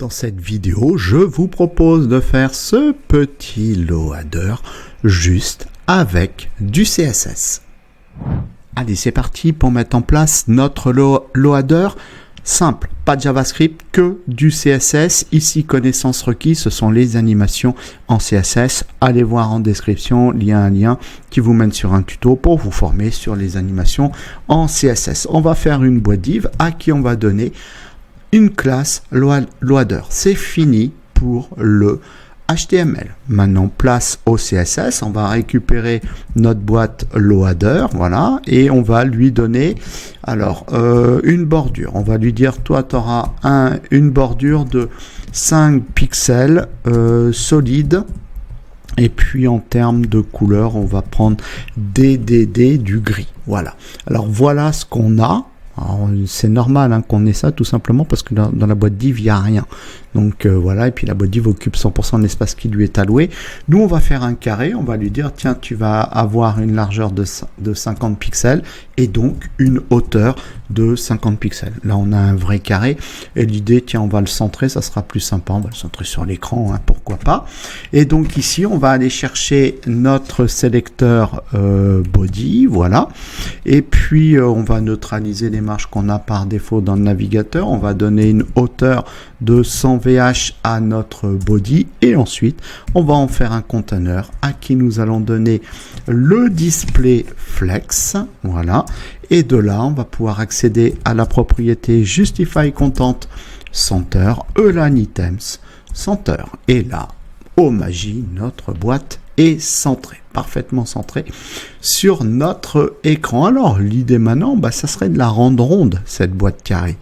dans cette vidéo, je vous propose de faire ce petit loader juste avec du CSS. Allez, c'est parti pour mettre en place notre loader simple, pas de JavaScript, que du CSS. Ici, connaissances requises, ce sont les animations en CSS. Allez voir en description, il y a un lien qui vous mène sur un tuto pour vous former sur les animations en CSS. On va faire une boîte div à qui on va donner une classe loader. C'est fini pour le HTML. Maintenant, place au CSS. On va récupérer notre boîte loader, voilà, et on va lui donner alors une bordure. On va lui dire, toi, tu auras une bordure de 5 pixels solide. Et puis en termes de couleur, on va prendre du gris. Voilà. Alors voilà ce qu'on a. C'est normal qu'on ait ça tout simplement parce que dans la boîte div il n'y a rien, donc voilà, et puis la boîte div occupe 100% de l'espace qui lui est alloué. Nous on va faire un carré, on va lui dire tiens, tu vas avoir une largeur de 50 pixels et donc une hauteur de 50 pixels. Là on a un vrai carré et l'idée, tiens, on va le centrer, ça sera plus sympa, on va le centrer sur l'écran, pourquoi pas. Et donc ici on va aller chercher notre sélecteur body, voilà, et puis on va neutraliser les marges qu'on a par défaut dans le navigateur. On va donner une hauteur de 100 VH à notre body et ensuite on va en faire un container à qui nous allons donner le display flex, voilà, et de là on va pouvoir accéder à la propriété justify content center align items center, et là, oh magie, notre boîte est centrée, parfaitement centrée sur notre écran. Alors l'idée maintenant, ça serait de la rendre ronde, cette boîte carrée.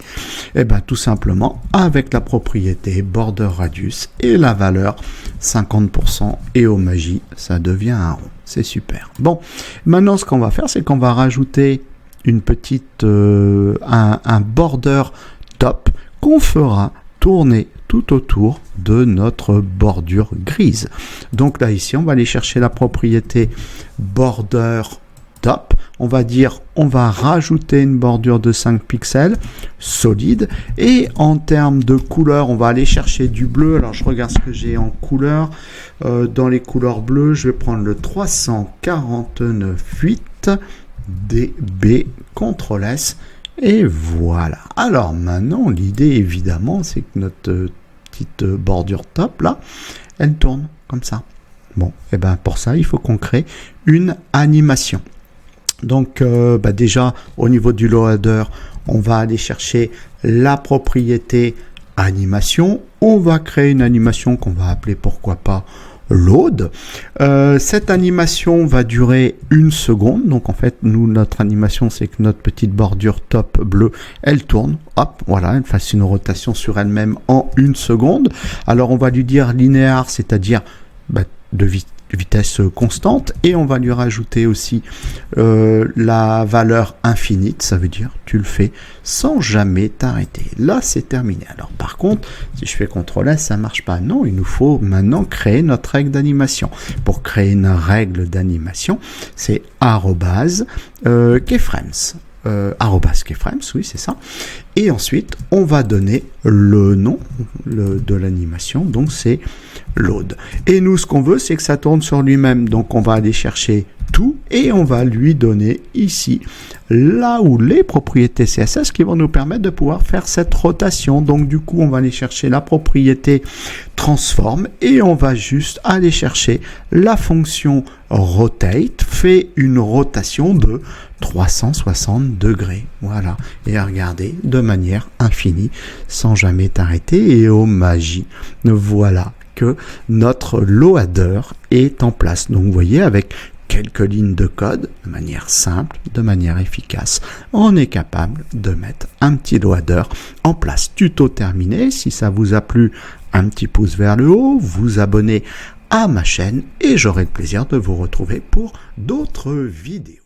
Et tout simplement avec la propriété border radius et la valeur 50%, et oh magie, ça devient un rond. C'est super. Bon, maintenant ce qu'on va faire, c'est qu'on va rajouter une petite un border top qu'on fera tourner tout autour de notre bordure grise. Donc là, ici, on va aller chercher la propriété border top. On va dire, on va rajouter une bordure de 5 pixels solide. Et en termes de couleur, on va aller chercher du bleu. Alors, je regarde ce que j'ai en couleur. Dans les couleurs bleues, je vais prendre le 349.8 DB, CTRL S. Et voilà. Alors maintenant, l'idée évidemment, c'est que notre petite bordure top là, elle tourne comme ça. Bon, et pour ça, il faut qu'on crée une animation. Donc déjà, au niveau du loader, on va aller chercher la propriété animation. On va créer une animation qu'on va appeler, pourquoi pas, load. Cette animation va durer 1 seconde. Donc en fait, nous, notre animation, c'est que notre petite bordure top bleue, elle tourne. Hop, voilà, elle fasse une rotation sur elle-même en 1 seconde. Alors on va lui dire linéaire, c'est-à-dire de vitesse constante, et on va lui rajouter aussi la valeur infinite, ça veut dire tu le fais sans jamais t'arrêter. Là c'est terminé. Alors par contre, si je fais CTRL S, ça marche pas. Non, il nous faut maintenant créer notre règle d'animation. Pour créer une règle d'animation, c'est @keyframes. @keyframes, oui, c'est ça. Et ensuite, on va donner le nom de l'animation, donc c'est load. Et nous, ce qu'on veut, c'est que ça tourne sur lui-même. Donc, on va aller chercher tout et on va lui donner ici là où les propriétés CSS qui vont nous permettre de pouvoir faire cette rotation. Donc du coup, on va aller chercher la propriété transform et on va juste aller chercher la fonction rotate, fait une rotation de 360 degrés. Voilà, et à regarder de manière infinie sans jamais t'arrêter, et oh magie, voilà que notre loader est en place. Donc vous voyez, avec quelques lignes de code, de manière simple, de manière efficace, on est capable de mettre un petit loader en place. Tuto terminé. Si ça vous a plu, un petit pouce vers le haut, vous abonnez à ma chaîne et j'aurai le plaisir de vous retrouver pour d'autres vidéos.